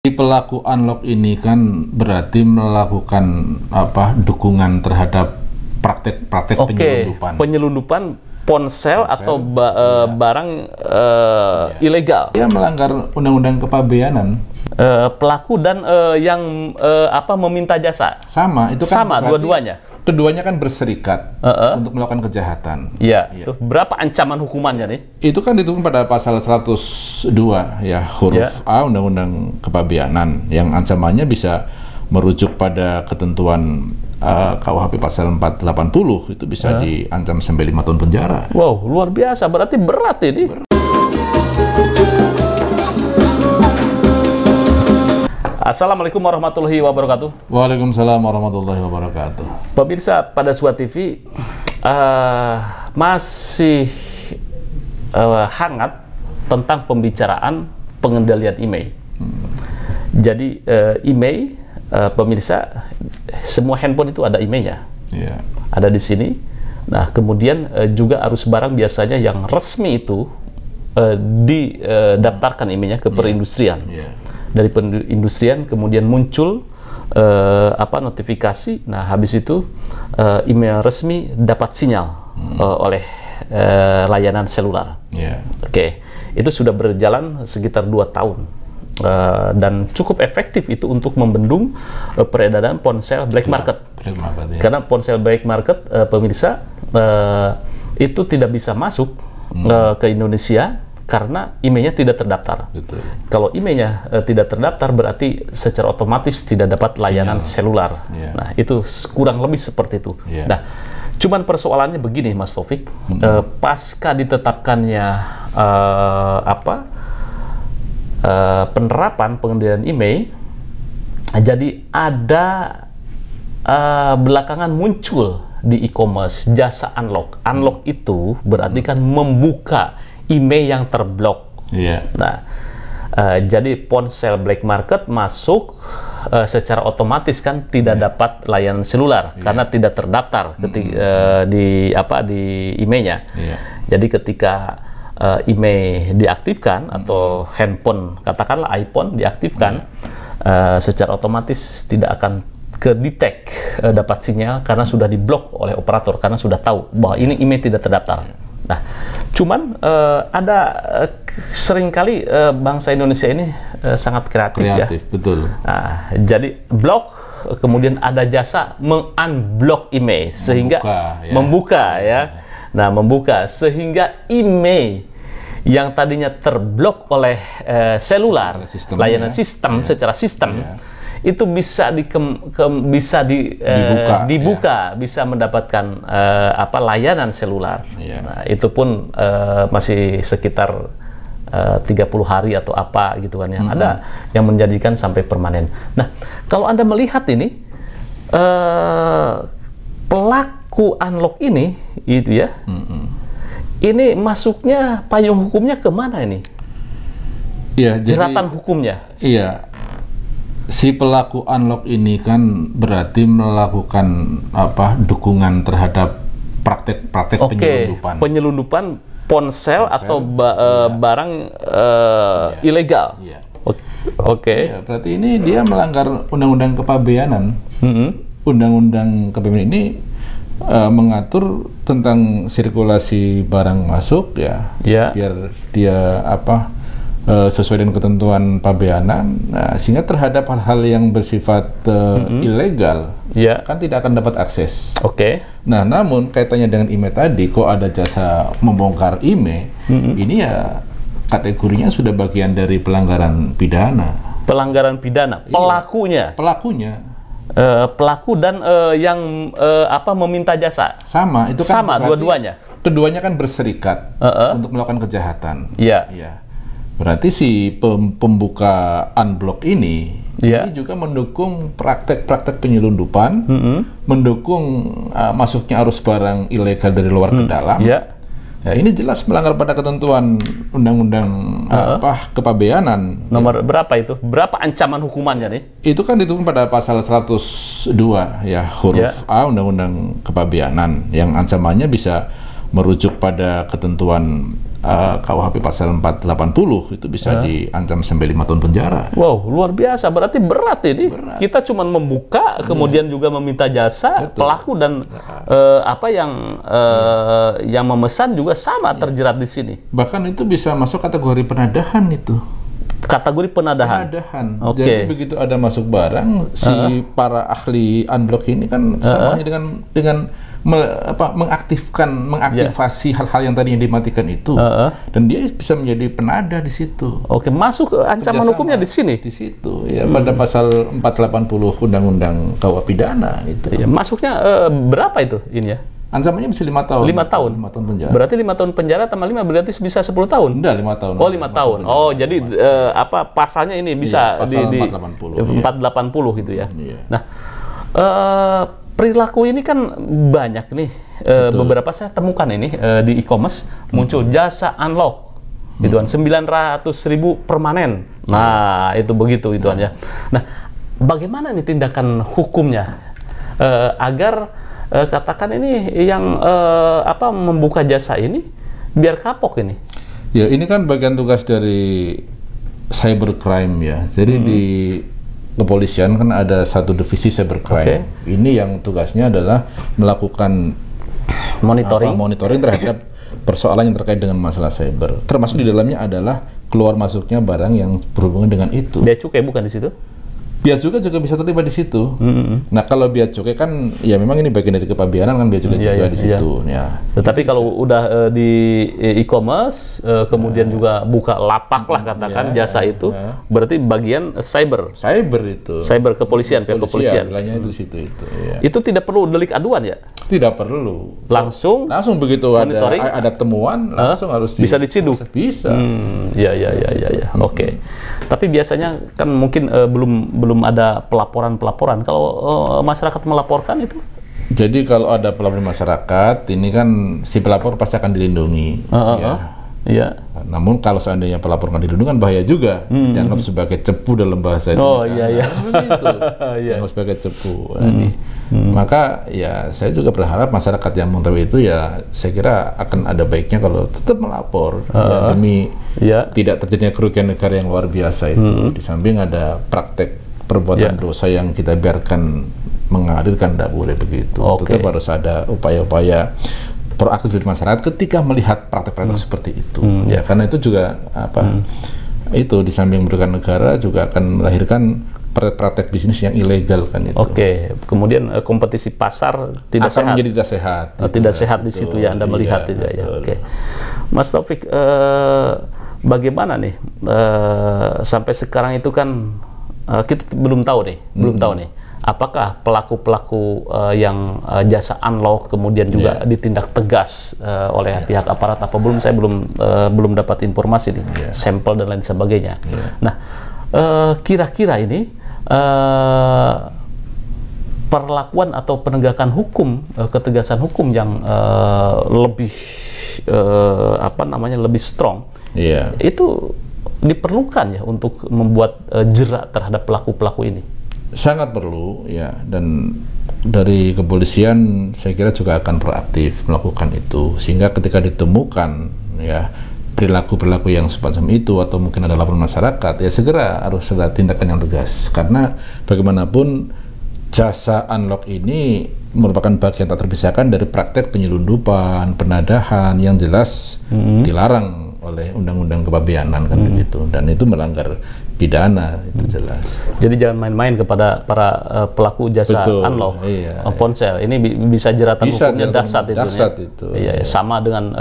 Si pelaku unlock ini kan berarti melakukan dukungan terhadap praktek-praktek penyelundupan ponsel atau barang ilegal. Dia melanggar undang-undang kepabeanan. Pelaku dan yang meminta jasa. Sama, itu kan sama dua-duanya. Keduanya kan berserikat untuk melakukan kejahatan. Iya. Tuh, berapa ancaman hukumannya nih? Itu kan dituntut pada pasal 102 ya huruf A Undang-Undang Kepabeanan yang ancamannya bisa merujuk pada ketentuan KUHP pasal 480 itu bisa diancam sampai 5 tahun penjara. Wow, luar biasa, berarti berat ini. Assalamualaikum warahmatullahi wabarakatuh. Waalaikumsalam warahmatullahi wabarakatuh. Pemirsa pada Suat TV masih hangat tentang pembicaraan pengendalian email. Jadi email, pemirsa, semua handphone itu ada emailnya. Ada di sini. Nah, kemudian juga arus barang biasanya yang resmi itu didaftarkan emailnya ke perindustrian. Dari perindustrian kemudian muncul notifikasi. Nah, habis itu email resmi dapat sinyal oleh layanan seluler. Oke, itu sudah berjalan sekitar 2 tahun dan cukup efektif itu untuk membendung peredaran ponsel black market. Karena ponsel black market, pemirsa, itu tidak bisa masuk ke Indonesia karena emailnya tidak terdaftar. Kalau emailnya tidak terdaftar berarti secara otomatis tidak dapat layanan seluler. Nah, itu kurang lebih seperti itu. Nah, cuman persoalannya begini, Mas Taufik, pasca ditetapkannya penerapan pengendalian email, jadi ada belakangan muncul di e-commerce jasa unlock. Unlock itu berarti kan membuka email yang terblok. Nah, jadi ponsel black market masuk secara otomatis kan tidak dapat layanan seluler karena tidak terdaftar di emailnya. Jadi ketika email diaktifkan atau handphone, katakanlah iPhone diaktifkan, secara otomatis tidak akan ke-detect dapat sinyal karena sudah diblok oleh operator, karena sudah tahu bahwa ini email tidak terdaftar. Nah, cuman ada seringkali bangsa Indonesia ini sangat kreatif ya. Betul. Nah, jadi blok, kemudian ada jasa meng-unblock email sehingga membuka ya. Nah, membuka sehingga email yang tadinya terblok oleh seluler, layanan sistem secara sistem, itu bisa dibuka, bisa mendapatkan layanan seluler. Nah, itu pun masih sekitar 30 hari atau apa gitu kan, yang ada yang menjadikan sampai permanen. Nah, kalau Anda melihat ini pelaku unlock ini itu ya, ini masuknya payung hukumnya kemana ini? Jeratan hukumnya? Iya. Si pelaku unlock ini kan berarti melakukan dukungan terhadap praktek-praktek penyelundupan ponsel atau barang ilegal. Berarti ini dia melanggar undang-undang kepabeanan. Undang-undang kepabeanan ini mengatur tentang sirkulasi barang masuk biar dia sesuai dengan ketentuan pabeanan, sehingga terhadap hal-hal yang bersifat ilegal kan tidak akan dapat akses. Nah, namun kaitannya dengan email tadi, kok ada jasa membongkar email, ini ya kategorinya sudah bagian dari pelanggaran pidana. Pelanggaran pidana, pelakunya. Pelaku dan yang meminta jasa. Sama, itu kan sama dua-duanya. Keduanya kan berserikat untuk melakukan kejahatan. Berarti si pembuka unblock ini juga mendukung praktek-praktek penyelundupan, mendukung masuknya arus barang ilegal dari luar ke dalam. Ini jelas melanggar pada ketentuan undang-undang kepabeanan. Nomor berapa itu? Berapa ancaman hukumannya nih? Itu kan dituntut pada pasal 102 ya huruf A Undang-Undang Kepabeanan yang ancamannya bisa merujuk pada ketentuan KUHP pasal 480 itu bisa diancam sampai 5 tahun penjara. Wow, luar biasa. Berarti berat ini. Berat. Kita cuma membuka, kemudian juga meminta jasa. Betul. Pelaku dan yang memesan juga sama terjerat di sini. Bahkan itu bisa masuk kategori penadahan itu. Kategori penadahan. Okay. Jadi begitu ada masuk barang, si para ahli unblock ini kan samanya dengan mengaktifasi hal-hal yang tadinya dimatikan itu, dan dia bisa menjadi penada di situ. Oke, masuk ancaman hukumnya di sini. Di situ, ya pada pasal 480 Undang-Undang KUA Pidana itu. Ya, masuknya berapa itu ini ya? Ancamannya bisa 5 tahun. 5 tahun. 5 tahun penjara. Berarti 5 tahun penjara tambah 5 berarti bisa 10 tahun. Enggak, 5 tahun. Oh, 5 tahun. Oh, jadi pasalnya ini bisa pasal di 480 gitu ya. Iya. Nah, perilaku ini kan banyak nih. Beberapa saya temukan ini di e-commerce muncul jasa unlock. Gituan 900.000 permanen. Nah, itu begitu ituan ya. Nah, bagaimana nih tindakan hukumnya agar katakan ini yang membuka jasa ini biar kapok ini? Ya, ini kan bagian tugas dari cybercrime ya. Jadi di kepolisian kan ada satu divisi cybercrime. Ini yang tugasnya adalah melakukan monitoring terhadap persoalan yang terkait dengan masalah cyber. Termasuk di dalamnya adalah keluar masuknya barang yang berhubungan dengan itu. Bea cukai bukan di situ? Bea cukai juga bisa terlibat di situ. Nah, kalau bea cukai kan ya memang ini bagian dari kepabeanan kan, bea cukai juga di situ. Ya. Tetapi kalau udah di e-commerce kemudian juga buka lapak lah katakan jasa itu, berarti bagian cyber. Cyber itu. Cyber kepolisian, pihak kepolisian. Nilainya itu situ itu. Ya. Itu tidak perlu delik aduan ya? Tidak perlu. Langsung begitu ada temuan langsung harus bisa diciduk. Bisa. Ya. Oke. Tapi biasanya kan mungkin belum ada pelaporan. Kalau masyarakat melaporkan itu? Jadi kalau ada pelaporan masyarakat, ini kan si pelapor pasti akan dilindungi. Iya. Namun kalau seandainya pelapor nggak dilindungi kan bahaya juga. Dianggap sebagai cepu dalam bahasa itu. Begitu. Dianggap sebagai cepu. Maka ya saya juga berharap masyarakat yang mengetahui itu ya saya kira akan ada baiknya kalau tetap melapor demi tidak terjadinya kerugian negara yang luar biasa itu. Di samping ada praktek perbuatan dosa yang kita biarkan mengalir kan tidak boleh begitu. Tetap harus ada upaya-upaya proaktif dari masyarakat ketika melihat praktek-praktek seperti itu. Ya karena itu juga itu di samping merugikan negara juga akan melahirkan praktek bisnis yang ilegal kan itu. Kemudian kompetisi pasar tidak sehat. Menjadi tidak sehat. Tidak sehat di situ ya Anda melihat itu ya. Mas Taufik, bagaimana nih sampai sekarang itu kan kita belum tahu nih, apakah pelaku-pelaku yang jasa unlock kemudian juga ditindak tegas oleh pihak aparat apa belum? Saya belum dapat informasi nih, sampel dan lain sebagainya. Nah, kira-kira ini perlakuan atau penegakan hukum, ketegasan hukum yang lebih lebih strong, itu diperlukan ya untuk membuat jerat terhadap pelaku-pelaku ini. Sangat perlu ya, dan dari kepolisian saya kira juga akan proaktif melakukan itu sehingga ketika ditemukan ya perilaku-perilaku yang semacam itu atau mungkin ada laporan masyarakat ya segera harus ada tindakan yang tegas, karena bagaimanapun jasa unlock ini merupakan bagian tak terpisahkan dari praktek penyelundupan, penadahan yang jelas dilarang oleh Undang-Undang Kepabeanan kan begitu, dan itu melanggar pidana itu jelas. Jadi jangan main-main kepada para pelaku jasa unlock ponsel. Ini bisa jeratan hukumnya dahsyat itu. Iya, sama dengan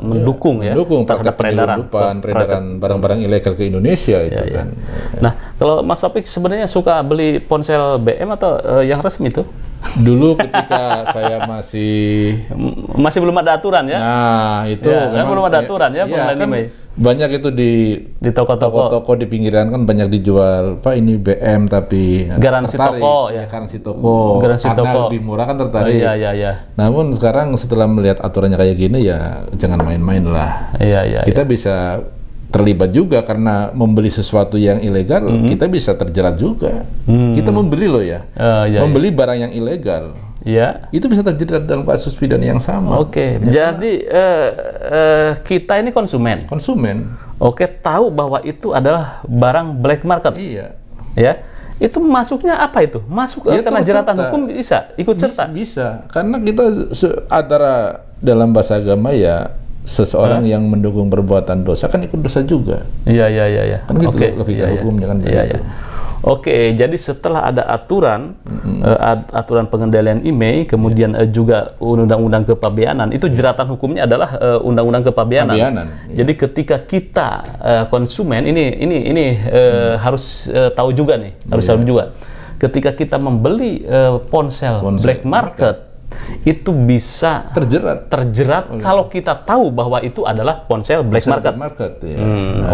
mendukung terhadap peredaran barang-barang ilegal ke Indonesia itu kan. Nah, kalau Mas Taufik sebenarnya suka beli ponsel BM atau yang resmi itu? Dulu ketika saya masih belum ada aturan ya. Nah, itu memang belum ada aturan ya, kan banyak itu di toko-toko di pinggiran kan banyak dijual, Pak ini BM tapi garansi tertarik, toko karena lebih murah kan tertarik. Namun sekarang setelah melihat aturannya kayak gini ya jangan main-main lah. Kita bisa terlibat juga karena membeli sesuatu yang ilegal, kita bisa terjerat juga. Kita membeli loh ya, membeli barang yang ilegal. ya, itu bisa terjerat dalam kasus pidana yang sama. Oke, ya, jadi kita ini konsumen. Oke, tahu bahwa itu adalah barang black market. Iya. Ya, itu masuknya apa itu? Masuk ya, karena jeratan hukum bisa ikut serta. Bisa, karena kita antara dalam bahasa agama ya seseorang yang mendukung perbuatan dosa kan ikut dosa juga. Iya. Kan gitu logika hukumnya kan begitu. Oke, jadi setelah ada aturan aturan pengendalian email, kemudian juga undang-undang kepabeanan, itu jeratan hukumnya adalah undang-undang kepabeanan. Jadi ketika kita konsumen ini harus tahu juga nih, harus tahu juga. Ketika kita membeli ponsel black market, itu bisa terjerat kalau kita tahu bahwa itu adalah ponsel black market.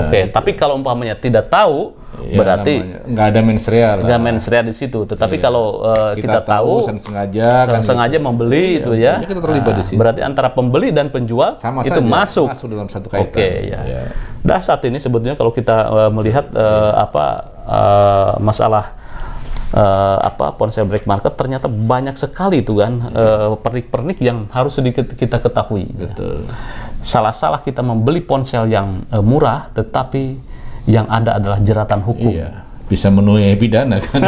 Oke, tapi kalau umpamanya tidak tahu, ya, berarti nggak ada mensreal. Nggak mensreal di situ. Tetapi kalau kita tahu sengaja membeli itu ya, kita terlibat di situ. Berarti antara pembeli dan penjual sama itu saja, masuk dalam satu kaitan. Oke, ya. Nah, saat ini sebetulnya kalau kita melihat masalah ponsel black market, ternyata banyak sekali itu kan pernik-pernik yang harus sedikit kita ketahui. Betul. Salah-salah kita membeli ponsel yang murah, tetapi yang ada adalah jeratan hukum. Iya, bisa menuai pidana kan.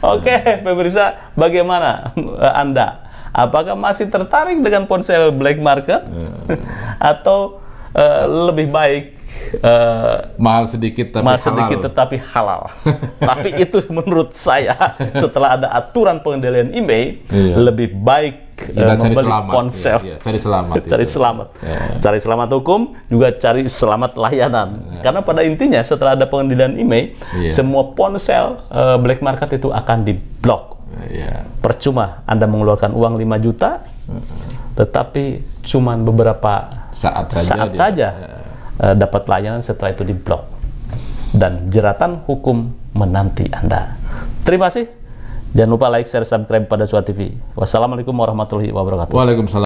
Oke, pemirsa, bagaimana Anda? Apakah masih tertarik dengan ponsel black market atau lebih baik mahal sedikit tetapi halal? Tapi itu menurut saya setelah ada aturan pengendalian email, lebih baik kita cari selamat, ponsel, cari selamat hukum, juga cari selamat layanan. Karena pada intinya setelah ada pengendalian email, semua ponsel black market itu akan diblok. Percuma Anda mengeluarkan uang 5 juta, tetapi cuman beberapa saat saja dapat layanan, setelah itu diblok dan jeratan hukum menanti Anda. Terima kasih. Jangan lupa like, share, subscribe pada Suara TV. Wassalamualaikum warahmatullahi wabarakatuh. Waalaikumsalam.